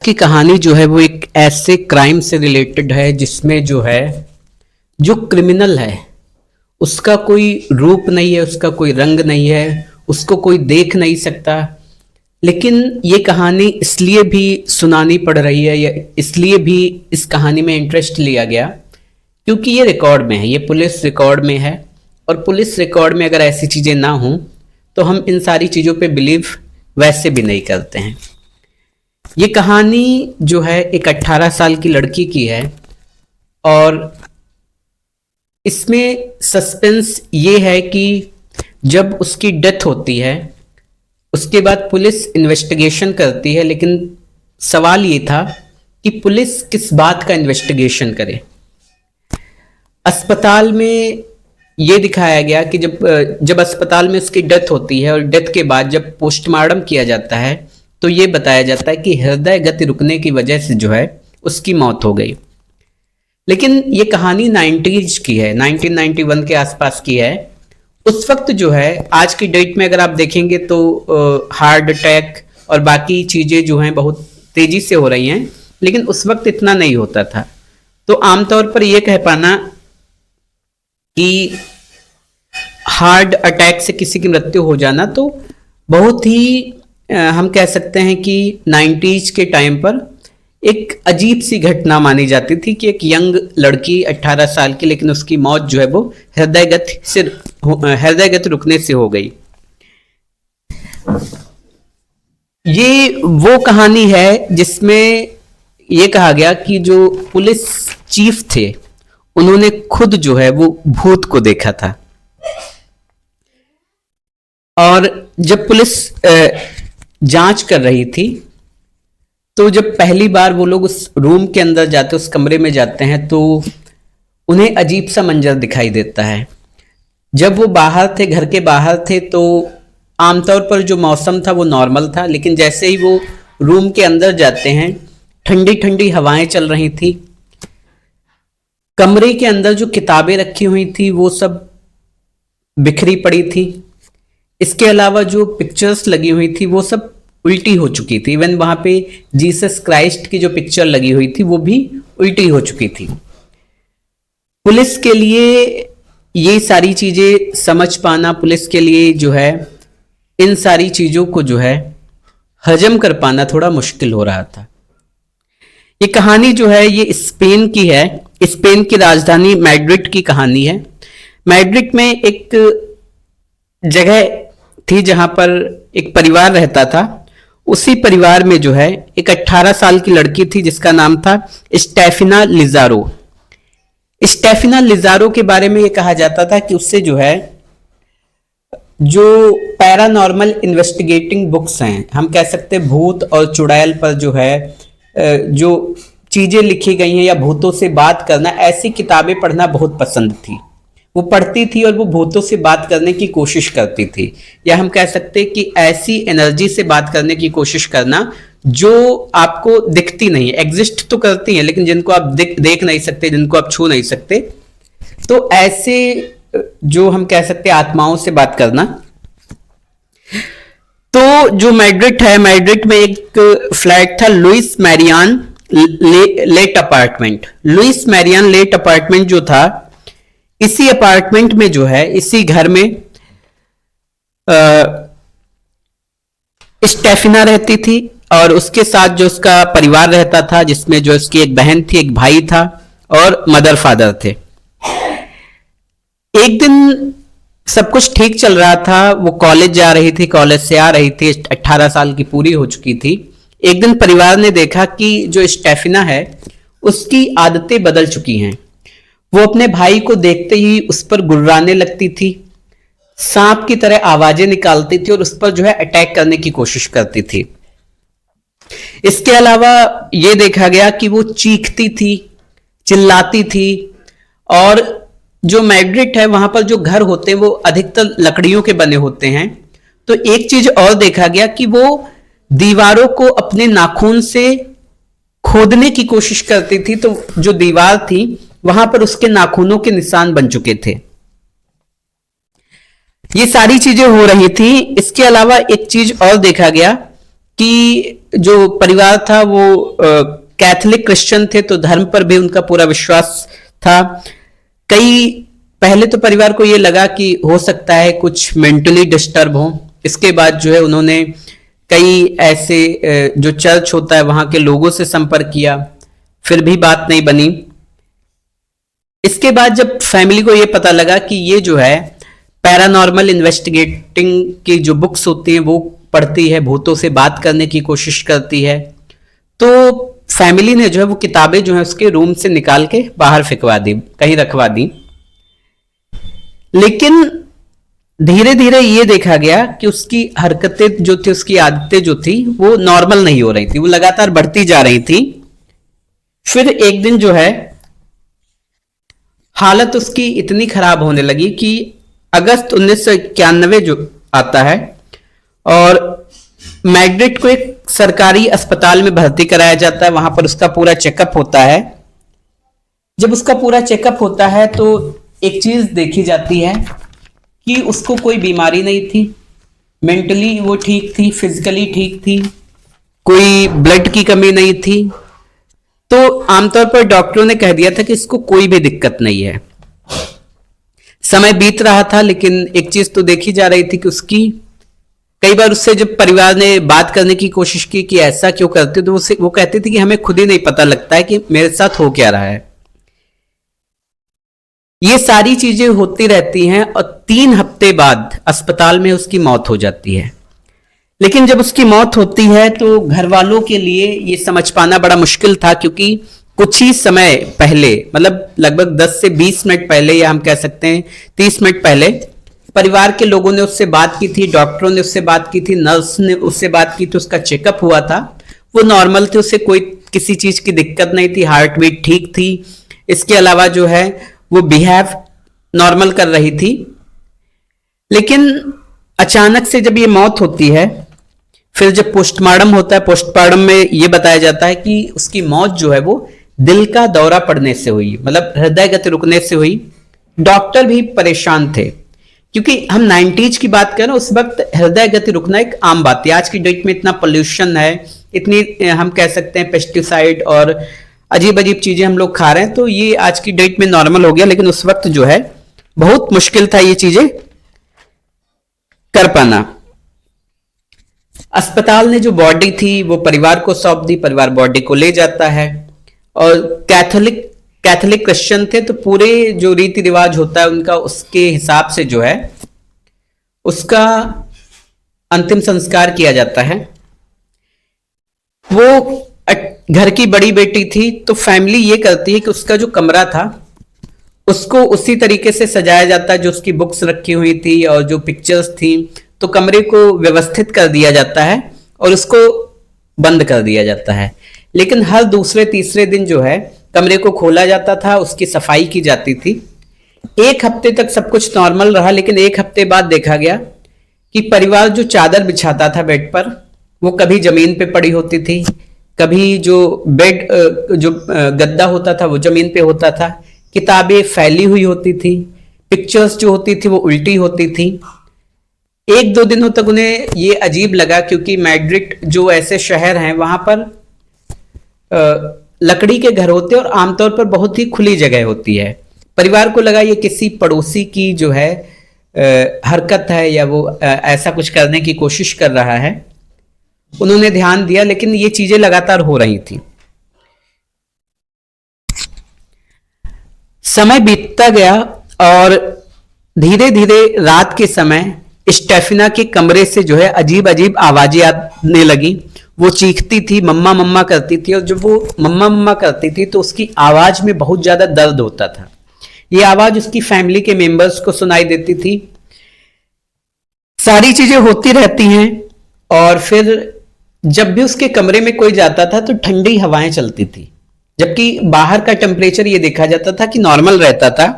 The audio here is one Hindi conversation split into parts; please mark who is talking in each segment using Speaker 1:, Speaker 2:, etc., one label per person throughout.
Speaker 1: की कहानी जो है वो एक ऐसे क्राइम से रिलेटेड है जिसमें जो है जो क्रिमिनल है उसका कोई रूप नहीं है, उसका कोई रंग नहीं है, उसको कोई देख नहीं सकता। लेकिन ये कहानी इसलिए भी सुनानी पड़ रही है या इसलिए भी इस कहानी में इंटरेस्ट लिया गया क्योंकि ये रिकॉर्ड में है, ये पुलिस रिकॉर्ड में है। और पुलिस रिकॉर्ड में अगर ऐसी चीज़ें ना हों तो हम इन सारी चीज़ों पे बिलीव वैसे भी नहीं करते हैं। ये कहानी जो है एक 18 साल की लड़की की है और इसमें सस्पेंस ये है कि जब उसकी डेथ होती है उसके बाद पुलिस इन्वेस्टिगेशन करती है, लेकिन सवाल ये था कि पुलिस किस बात का इन्वेस्टिगेशन करे। अस्पताल में ये दिखाया गया कि जब अस्पताल में उसकी डेथ होती है और डेथ के बाद जब पोस्टमार्टम किया जाता है तो ये बताया जाता है कि हृदय गति रुकने की वजह से जो है उसकी मौत हो गई। लेकिन ये कहानी 90s की है, 1991 के आसपास की है। उस वक्त जो है आज की डेट में अगर आप देखेंगे तो हार्ट अटैक और बाकी चीज़ें जो हैं बहुत तेज़ी से हो रही हैं, लेकिन उस वक्त इतना नहीं होता था। तो आमतौर पर यह कह पाना कि हार्ट अटैक से किसी की मृत्यु हो जाना तो बहुत ही हम कह सकते हैं कि 90s के टाइम पर एक अजीब सी घटना मानी जाती थी कि एक यंग लड़की 18 साल की, लेकिन उसकी मौत जो है वो हृदय गति रुकने से हो गई। ये वो कहानी है जिसमें ये कहा गया कि जो पुलिस चीफ थे उन्होंने खुद जो है वो भूत को देखा था। और जब पुलिस जांच कर रही थी तो जब पहली बार वो लोग उस रूम के अंदर जाते, उस कमरे में जाते हैं तो उन्हें अजीब सा मंजर दिखाई देता है। जब वो बाहर थे, घर के बाहर थे, तो आमतौर पर जो मौसम था वो नॉर्मल था, लेकिन जैसे ही वो रूम के अंदर जाते हैं ठंडी ठंडी हवाएं चल रही थी। कमरे के अंदर जो किताबें रखी हुई थी वो सब बिखरी पड़ी थी। इसके अलावा जो पिक्चर्स लगी हुई थी वो सब उल्टी हो चुकी थी। इवन वहां पे जीसस क्राइस्ट की जो पिक्चर लगी हुई थी वो भी उल्टी हो चुकी थी। पुलिस के लिए ये सारी चीजें समझ पाना, पुलिस के लिए जो है इन सारी चीजों को जो है हजम कर पाना थोड़ा मुश्किल हो रहा था। ये कहानी जो है ये स्पेन की है, स्पेन की राजधानी मैड्रिड की कहानी है। मैड्रिड में एक जगह थी जहां पर एक परिवार रहता था। उसी परिवार में जो है एक 18 साल की लड़की थी जिसका नाम था स्टेफिना लिजारो। स्टेफिना लिजारो के बारे में ये कहा जाता था कि उससे जो है जो पैरानॉर्मल इन्वेस्टिगेटिंग बुक्स हैं, हम कह सकते हैं भूत और चुड़ैल पर जो है जो चीजें लिखी गई हैं या भूतों से बात करना, ऐसी किताबें पढ़ना बहुत पसंद थी। वो पढ़ती थी और वो भूतों से बात करने की कोशिश करती थी, या हम कह सकते हैं कि ऐसी एनर्जी से बात करने की कोशिश करना जो आपको दिखती नहीं, एग्जिस्ट तो करती हैं लेकिन जिनको आप देख नहीं सकते, जिनको आप छू नहीं सकते। तो ऐसे जो हम कह सकते हैं आत्माओं से बात करना। तो जो मैड्रिड है, मैड्रिड में एक फ्लैट था Louis Marianne late apartment. Louis Marianne late apartment जो था, इसी अपार्टमेंट में जो है, इसी घर में स्टेफिना रहती थी और उसके साथ जो उसका परिवार रहता था, जिसमें जो उसकी एक बहन थी, एक भाई था और मदर फादर थे। एक दिन सब कुछ ठीक चल रहा था, वो कॉलेज जा रही थी, कॉलेज से आ रही थी, 18 साल की पूरी हो चुकी थी। एक दिन परिवार ने देखा कि जो स्टेफिना है उसकी आदतें बदल चुकी हैं। वो अपने भाई को देखते ही उस पर गुर्राने लगती थी, सांप की तरह आवाजें निकालती थी और उस पर जो है अटैक करने की कोशिश करती थी। इसके अलावा यह देखा गया कि वो चीखती थी, चिल्लाती थी। और जो मैड्रिड है वहां पर जो घर होते हैं वो अधिकतर लकड़ियों के बने होते हैं। तो एक चीज और देखा गया कि वो दीवारों को अपने नाखून से खोदने की कोशिश करती थी, तो जो दीवार थी वहां पर उसके नाखूनों के निशान बन चुके थे। ये सारी चीजें हो रही थी। इसके अलावा एक चीज और देखा गया कि जो परिवार था वो कैथोलिक क्रिश्चियन थे, तो धर्म पर भी उनका पूरा विश्वास था। कई पहले तो परिवार को ये लगा कि हो सकता है कुछ मेंटली डिस्टर्ब हो। इसके बाद जो है उन्होंने कई ऐसे जो चर्च होता है वहां के लोगों से संपर्क किया, फिर भी बात नहीं बनी। इसके बाद जब फैमिली को ये पता लगा कि ये जो है पैरानॉर्मल इन्वेस्टिगेटिंग की जो बुक्स होती हैं वो पढ़ती है, भूतों से बात करने की कोशिश करती है, तो फैमिली ने जो है वो किताबें जो है उसके रूम से निकाल के बाहर फेंकवा दी, कहीं रखवा दी। लेकिन धीरे धीरे ये देखा गया कि उसकी हरकतें जो थी, उसकी आदतें जो थी वो नॉर्मल नहीं हो रही थी, वो लगातार बढ़ती जा रही थी। फिर एक दिन जो है हालत उसकी इतनी खराब होने लगी कि अगस्त 1991 जो आता है और मैड्रिड को एक सरकारी अस्पताल में भर्ती कराया जाता है। वहां पर उसका पूरा चेकअप होता है। जब उसका पूरा चेकअप होता है तो एक चीज देखी जाती है कि उसको कोई बीमारी नहीं थी, मेंटली वो ठीक थी, फिजिकली ठीक थी, कोई ब्लड की कमी नहीं थी। तो आमतौर पर डॉक्टरों ने कह दिया था कि इसको कोई भी दिक्कत नहीं है। समय बीत रहा था लेकिन एक चीज तो देखी जा रही थी कि उसकी, कई बार उससे जब परिवार ने बात करने की कोशिश की कि ऐसा क्यों करते, तो वो कहते थे कि हमें खुद ही नहीं पता लगता है कि मेरे साथ हो क्या रहा है। ये सारी चीजें होती रहती हैं और 3 हफ्ते बाद अस्पताल में उसकी मौत हो जाती है। लेकिन जब उसकी मौत होती है तो घर वालों के लिए ये समझ पाना बड़ा मुश्किल था, क्योंकि कुछ ही समय पहले, मतलब लगभग 10 से 20 मिनट पहले, या हम कह सकते हैं 30 मिनट पहले, परिवार के लोगों ने उससे बात की थी, डॉक्टरों ने उससे बात की थी, नर्स ने उससे बात की थी, उसका चेकअप हुआ था, वो नॉर्मल थे, उससे कोई किसी चीज की दिक्कत नहीं थी, हार्ट बीट ठीक थी। इसके अलावा जो है वो बिहेव नॉर्मल कर रही थी। लेकिन अचानक से जब ये मौत होती है, फिर जब पोस्टमार्टम होता है, पोस्टमार्टम में ये बताया जाता है कि उसकी मौत जो है वो दिल का दौरा पड़ने से हुई, मतलब हृदय गति रुकने से हुई। डॉक्टर भी परेशान थे, क्योंकि हम 90s की बात करें, उस वक्त हृदय गति रुकना एक आम बात थी। आज की डेट में इतना पोल्यूशन है, इतनी हम कह सकते हैं पेस्टिसाइड और अजीब अजीब चीजें हम लोग खा रहे हैं, तो ये आज की डेट में नॉर्मल हो गया। लेकिन उस वक्त जो है बहुत मुश्किल था ये चीजें कर पाना। अस्पताल ने जो बॉडी थी वो परिवार को सौंप दी, परिवार बॉडी को ले जाता है। और कैथोलिक क्रिश्चियन थे, तो पूरे जो रीति रिवाज होता है उनका, उसके हिसाब से जो है उसका अंतिम संस्कार किया जाता है। वो घर की बड़ी बेटी थी, तो फैमिली ये करती है कि उसका जो कमरा था उसको उसी तरीके से सजाया जाता है जो उसकी बुक्स रखी हुई थी और जो पिक्चर्स थी, तो कमरे को व्यवस्थित कर दिया जाता है और उसको बंद कर दिया जाता है। लेकिन हर दूसरे तीसरे दिन जो है कमरे को खोला जाता था, उसकी सफाई की जाती थी। 1 हफ्ते तक सब कुछ नॉर्मल रहा, लेकिन 1 हफ्ते बाद देखा गया कि परिवार जो चादर बिछाता था बेड पर, वो कभी जमीन पे पड़ी होती थी, कभी जो बेड जो गद्दा होता था वो जमीन पे होता था, किताबें फैली हुई होती थी, पिक्चर्स जो होती थी वो उल्टी होती थी। 1-2 दिनों तक उन्हें ये अजीब लगा, क्योंकि मैड्रिड जो ऐसे शहर हैं वहां पर लकड़ी के घर होते हैं और आमतौर पर बहुत ही खुली जगह होती है। परिवार को लगा ये किसी पड़ोसी की जो है हरकत है, या वो ऐसा कुछ करने की कोशिश कर रहा है। उन्होंने ध्यान दिया, लेकिन ये चीजें लगातार हो रही थी। समय बीतता गया और धीरे धीरे रात के समय स्टेफिना के कमरे से जो है अजीब अजीब आवाजें आने लगी। वो चीखती थी, मम्मा मम्मा करती थी, और जब वो मम्मा मम्मा करती थी तो उसकी आवाज में बहुत ज्यादा दर्द होता था। ये आवाज उसकी फैमिली के मेंबर्स को सुनाई देती थी। सारी चीजें होती रहती हैं और फिर जब भी उसके कमरे में कोई जाता था तो ठंडी हवाएं चलती थी, जबकि बाहर का टेम्परेचर ये देखा जाता था कि नॉर्मल रहता था।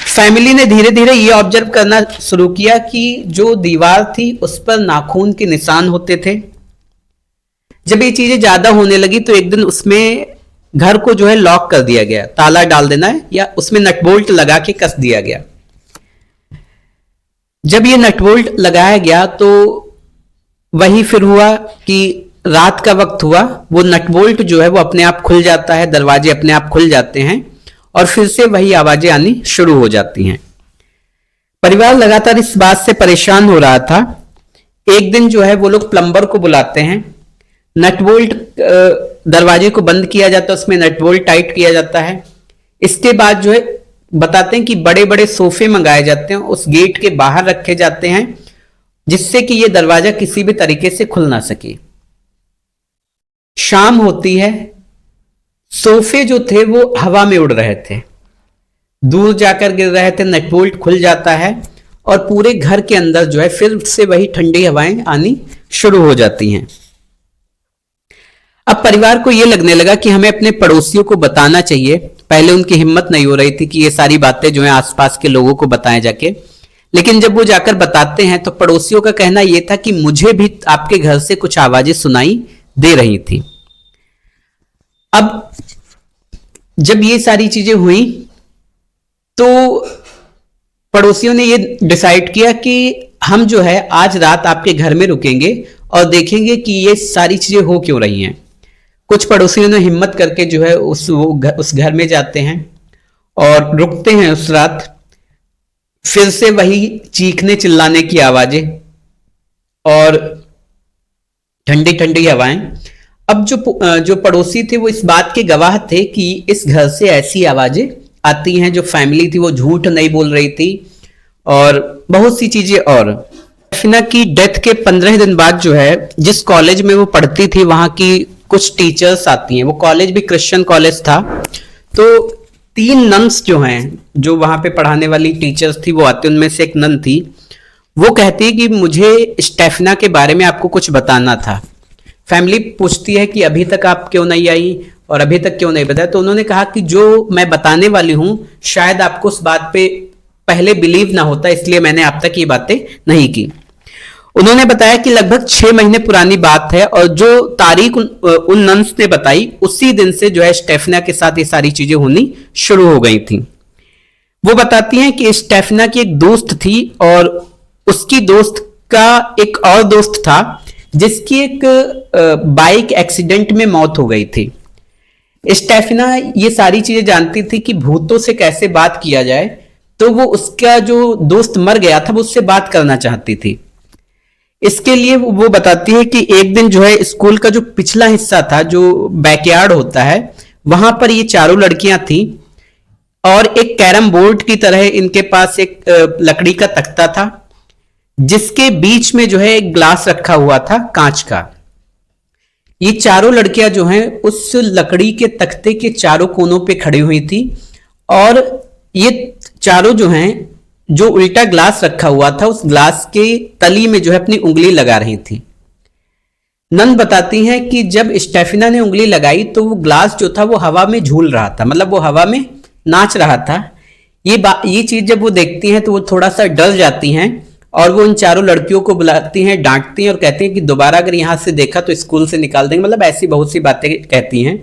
Speaker 1: फैमिली ने धीरे धीरे ये ऑब्जर्व करना शुरू किया कि जो दीवार थी उस पर नाखून के निशान होते थे। जब ये चीजें ज्यादा होने लगी तो एक दिन उसमें घर को जो है लॉक कर दिया गया, ताला डाल देना है या उसमें नट बोल्ट लगा के कस दिया गया। जब ये नट बोल्ट लगाया गया तो वही फिर हुआ कि रात का वक्त हुआ, वो नट बोल्ट जो है वो अपने आप खुल जाता है, दरवाजे अपने आप खुल जाते हैं और फिर से वही आवाजें आनी शुरू हो जाती हैं। परिवार लगातार इस बात से परेशान हो रहा था। एक दिन जो है वो लोग प्लम्बर को बुलाते हैं, नट बोल्ट दरवाजे को बंद किया जाता है, उसमें नट बोल्ट टाइट किया जाता है। इसके बाद जो है बताते हैं कि बड़े बड़े सोफे मंगाए जाते हैं, उस गेट के बाहर रखे जाते हैं जिससे कि ये दरवाजा किसी भी तरीके से खुल ना सके। शाम होती है, सोफे जो थे वो हवा में उड़ रहे थे, दूर जाकर गिर रहे थे, नट बोल्ट खुल जाता है और पूरे घर के अंदर जो है फिर से वही ठंडी हवाएं आनी शुरू हो जाती हैं। अब परिवार को यह लगने लगा कि हमें अपने पड़ोसियों को बताना चाहिए। पहले उनकी हिम्मत नहीं हो रही थी कि ये सारी बातें जो है आसपास के लोगों को बताएं जाके, लेकिन जब वो जाकर बताते हैं तो पड़ोसियों का कहना यह था कि मुझे भी आपके घर से कुछ आवाजें सुनाई दे रही थी। अब जब ये सारी चीजें हुई तो पड़ोसियों ने ये डिसाइड किया कि हम जो है आज रात आपके घर में रुकेंगे और देखेंगे कि ये सारी चीजें हो क्यों रही हैं। कुछ पड़ोसियों ने हिम्मत करके जो है उस घर में जाते हैं और रुकते हैं उस रात। फिर से वही चीखने चिल्लाने की आवाजें और ठंडी ठंडी हवाएं। अब जो पड़ोसी थे वो इस बात के गवाह थे कि इस घर से ऐसी आवाजें आती हैं। जो फैमिली थी वो झूठ नहीं बोल रही थी और बहुत सी चीजें। और स्टेफना की डेथ के 15 दिन बाद जो है जिस कॉलेज में वो पढ़ती थी वहां की कुछ टीचर्स आती हैं। वो कॉलेज भी क्रिश्चियन कॉलेज था, तो 3 नन्स जो हैं जो वहां पे पढ़ाने वाली टीचर्स थी वो आती, उनमें से एक नन थी। वो कहती है कि मुझे स्टेफना के बारे में आपको कुछ बताना था। फैमिली पूछती है कि अभी तक आप क्यों नहीं आई और अभी तक क्यों नहीं बताया। तो उन्होंने कहा कि जो मैं बताने वाली हूं शायद आपको उस बात पे पहले बिलीव ना होता, इसलिए मैंने आप तक ये बातें नहीं की। उन्होंने बताया कि लगभग 6 महीने पुरानी बात है और जो तारीख उन नन्स ने बताई उसी दिन से जो है स्टेफना के साथ ये सारी चीजें होनी शुरू हो गई थी। वो बताती हैं कि स्टेफना की एक दोस्त थी और उसकी दोस्त का एक और दोस्त था जिसकी एक बाइक एक्सीडेंट में मौत हो गई थी। स्टेफना ये सारी चीजें जानती थी कि भूतों से कैसे बात किया जाए, तो वो उसका जो दोस्त मर गया था वो उससे बात करना चाहती थी। इसके लिए वो बताती है कि एक दिन जो है स्कूल का जो पिछला हिस्सा था, जो बैकयार्ड होता है, वहां पर ये चारों लड़कियां थी और एक कैरम बोर्ड की तरह इनके पास एक लकड़ी का तख्ता था जिसके बीच में जो है एक ग्लास रखा हुआ था कांच का। ये चारों लड़कियां जो हैं उस लकड़ी के तख्ते के चारों कोनों पे खड़ी हुई थी और ये चारों जो हैं जो उल्टा ग्लास रखा हुआ था उस ग्लास के तली में जो है अपनी उंगली लगा रही थी। नन बताती हैं कि जब स्टेफिना ने उंगली लगाई तो वो ग्लास जो था वो हवा में झूल रहा था, मतलब वो हवा में नाच रहा था। ये चीज जब वो देखती हैं तो वो थोड़ा सा डर जाती हैं और वो उन चारों लड़कियों को बुलाती हैं, डांटती हैं और कहती हैं कि दोबारा अगर यहां से देखा तो स्कूल से निकाल देंगे, मतलब ऐसी बहुत सी बातें कहती हैं।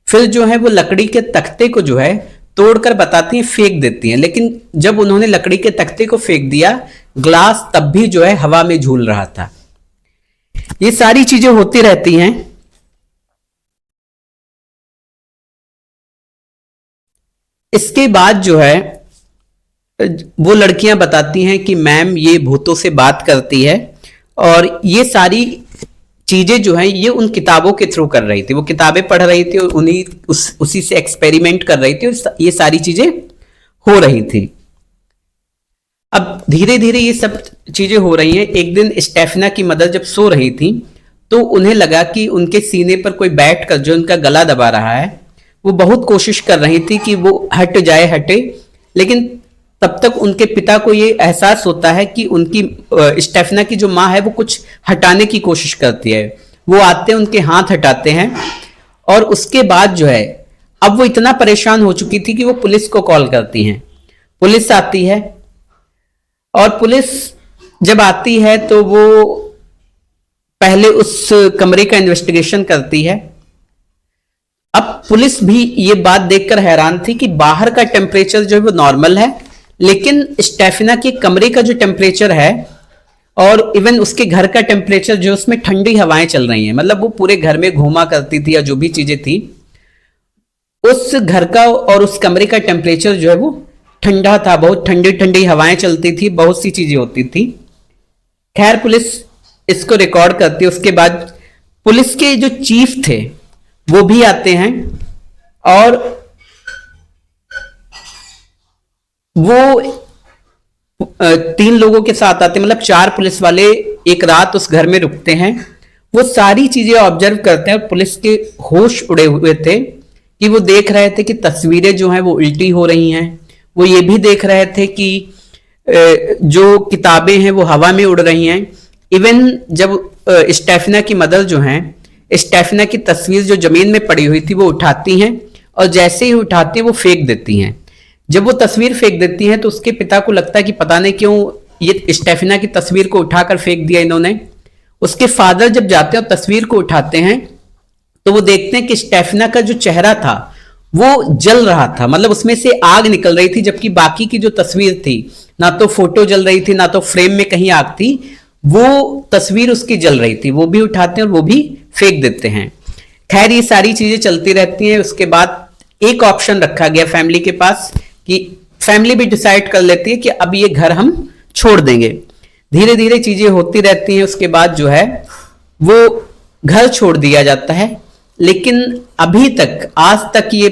Speaker 1: फिर जो है वो लकड़ी के तख्ते को जो है तोड़कर बताती हैं, फेंक देती हैं। लेकिन जब उन्होंने लकड़ी के तख्ते को फेंक दिया, ग्लास तब भी जो है हवा में झूल रहा था। ये सारी चीजें होती रहती हैं। इसके बाद जो है वो लड़कियां बताती हैं कि मैम ये भूतों से बात करती है और ये सारी चीजें जो हैं ये उन किताबों के थ्रू कर रही थी। वो किताबें पढ़ रही थी और उसी से एक्सपेरिमेंट कर रही थी और ये सारी चीजें हो रही थी। अब धीरे धीरे ये सब चीजें हो रही हैं। एक दिन स्टेफना की मदर जब सो रही थी तो उन्हें लगा कि उनके सीने पर कोई बैठकर जो उनका गला दबा रहा है। वो बहुत कोशिश कर रही थी कि वो हट जाए, हटे, लेकिन तब तक उनके पिता को ये एहसास होता है कि उनकी स्टेफना की जो माँ है वो कुछ हटाने की कोशिश करती है। वो आते हैं, उनके हाथ हटाते हैं और उसके बाद जो है अब वो इतना परेशान हो चुकी थी कि वो पुलिस को कॉल करती हैं। पुलिस आती है और पुलिस जब आती है तो वो पहले उस कमरे का इन्वेस्टिगेशन करती है। अब पुलिस भी ये बात देखकर हैरान थी कि बाहर का टेम्परेचर जो है वो नॉर्मल है, लेकिन स्टेफिना के कमरे का जो टेम्परेचर है और इवन उसके घर का टेम्परेचर जो, उसमें ठंडी हवाएं चल रही हैं, मतलब वो पूरे घर में घूमा करती थी या जो भी चीजें थी, उस घर का और उस कमरे का टेम्परेचर जो है वो ठंडा था, बहुत ठंडी ठंडी हवाएं चलती थी, बहुत सी चीजें होती थी। खैर पुलिस इसको रिकॉर्ड करती है। उसके बाद पुलिस के जो चीफ थे वो भी आते हैं और वो 3 लोगों के साथ आते हैं, मतलब 4 पुलिस वाले एक रात उस घर में रुकते हैं। वो सारी चीजें ऑब्जर्व करते हैं और पुलिस के होश उड़े हुए थे कि वो देख रहे थे कि तस्वीरें जो हैं वो उल्टी हो रही हैं। वो ये भी देख रहे थे कि जो किताबें हैं वो हवा में उड़ रही हैं। इवन जब स्टेफना की मदर जो हैं, स्टेफना की तस्वीर जो जमीन में पड़ी हुई थी वो उठाती हैं और जैसे ही उठाती हैं वो फेंक देती हैं। जब वो तस्वीर फेंक देती हैं तो उसके पिता को लगता है कि पता नहीं क्यों ये स्टेफना की तस्वीर को उठाकर फेंक दिया इन्होंने। उसके फादर जब जाते हैं और तस्वीर को उठाते हैं तो वो देखते हैं कि स्टेफना का जो चेहरा था वो जल रहा था, मतलब उसमें से आग निकल रही थी, जबकि बाकी की जो तस्वीर थी ना तो फोटो जल रही थी ना तो फ्रेम में कहीं आग थी, वो तस्वीर उसकी जल रही थी। वो भी उठाते हैं और वो भी फेंक देते हैं। खैर ये सारी चीजें चलती रहती हैं। उसके बाद एक ऑप्शन रखा गया फैमिली के पास कि फैमिली भी डिसाइड कर लेती है कि अब ये घर हम छोड़ देंगे। धीरे धीरे चीजें होती रहती हैं। उसके बाद जो है वो घर छोड़ दिया जाता है। लेकिन अभी तक आज तक ये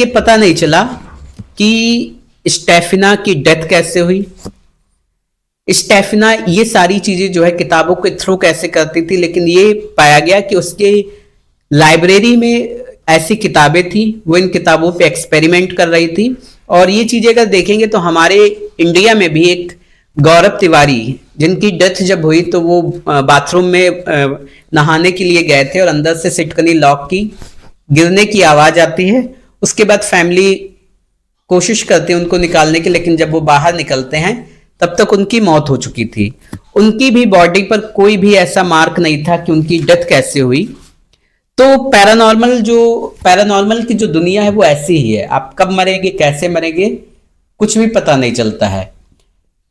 Speaker 1: पता नहीं चला कि स्टेफना की डेथ कैसे हुई। स्टेफना ये सारी चीजें जो है किताबों के थ्रू कैसे करती थी, लेकिन ये पाया गया कि उसके लाइब्रेरी में ऐसी किताबें थी, वो इन किताबों पे एक्सपेरिमेंट कर रही थी। और ये चीजें अगर देखेंगे तो हमारे इंडिया में भी एक गौरव तिवारी, जिनकी डेथ जब हुई तो वो बाथरूम में नहाने के लिए गए थे और अंदर से सिटकनी लॉक की गिरने की आवाज आती है। उसके बाद फैमिली कोशिश करती है उनको निकालने की, लेकिन जब वो बाहर निकलते हैं तब तक उनकी मौत हो चुकी थी। उनकी भी बॉडी पर कोई भी ऐसा मार्क नहीं था कि उनकी डेथ कैसे हुई। तो पैरानॉर्मल की जो दुनिया है वो ऐसी ही है। आप कब मरेंगे, कैसे मरेंगे, कुछ भी पता नहीं चलता है।